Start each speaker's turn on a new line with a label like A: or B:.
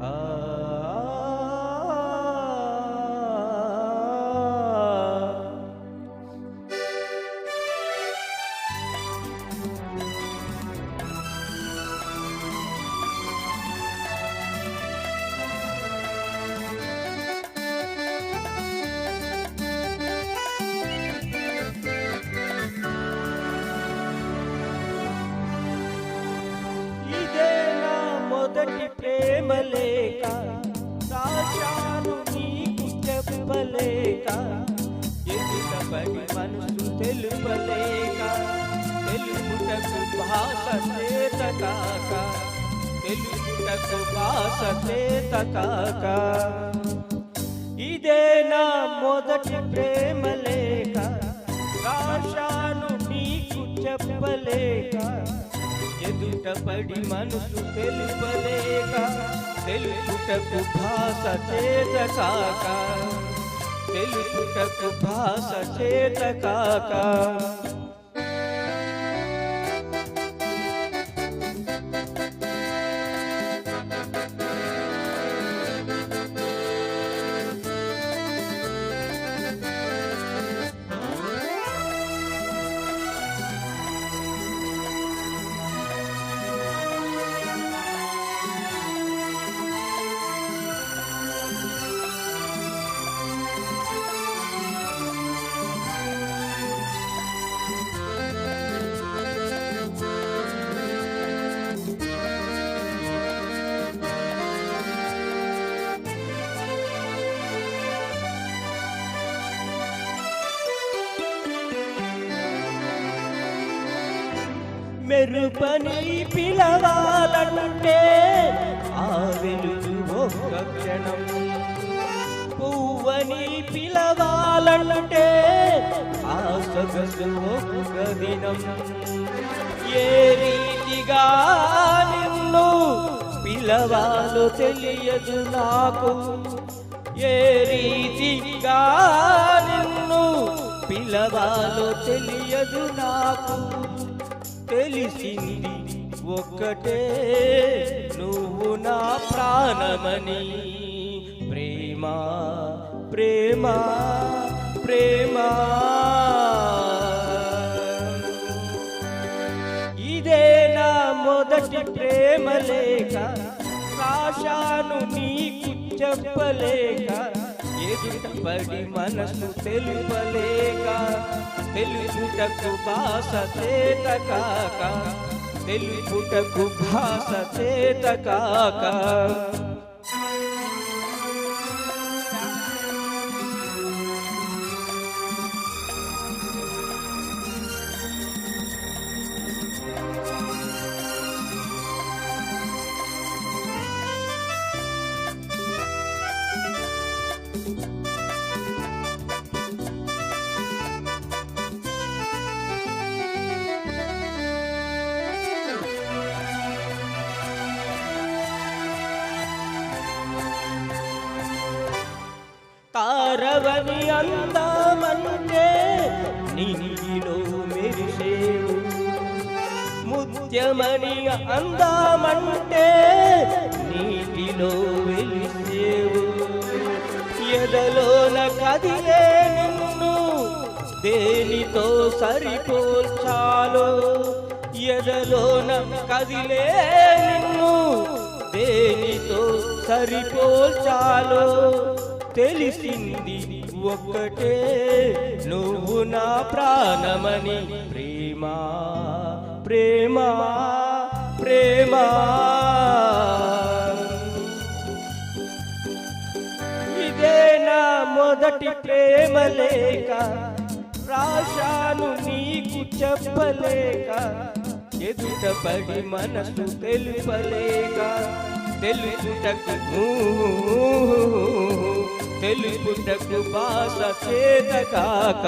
A: ఆ మొదటి ప్రేమ లేక రాశాను నీకు చెప్పలేక ఎదుటపడి మనసు తెలుపలేక తెలుపుటకు భాష చేత కాక తెలుపుటకు భాష చేత కాక ఇదే నా మొదటి ప్రేమ లేక రాశాను నీకు చెప్పలేక ఎదుటపడి మనసు తెలుపలేక తెలుపుటకు భాష చేత కాక తెలుపుటకు భాష చేత కాక మెరుపని పిలవాలంటే ఆ వెలుగు ఒక్క క్షణం పువ్వని పిలవాలంటే ఆ సొగసు ఒక్క దినం ఏ రీతిగా నిన్ను పిలవాలో తెలియదు నాకు ఏ రీతిగా నిన్ను పిలవాలో తెలియదు నాకు తెలిసింది ఒక్కటే నువ్వు నా ప్రాణమని ప్రేమ ప్రేమ ప్రేమ ఇదే నా మొదటి ప్రేమ లేక రాశాను నీకు చెప్పలేక ఎదుటపడి మనసు తెలుపలేక తెలుపుటకు భాష చేత కాక తెలుపుటకు భాష చేత కాక తారవని అందమంటే నీలో మెరిసేవు ముత్యమని అందమంటే నీటిలో వెలిసేవు ఎదలోన కదిలే నిన్ను దేనితో సరిపోల్చాలో ఎదలోన కదిలే నిన్ను దేనితో సరిపోల్చాలో తెలిసింది ఒక్కటే నువ్వు నా ప్రాణమని ప్రేమ ప్రేమ ప్రేమ ఇదే నా మొదటి ప్రేమ లేక రాశాను నీకు చెప్పలేక ఎదుటపడి మనసు తెలుపలేక తెలుపుటకు భాష చేత కాక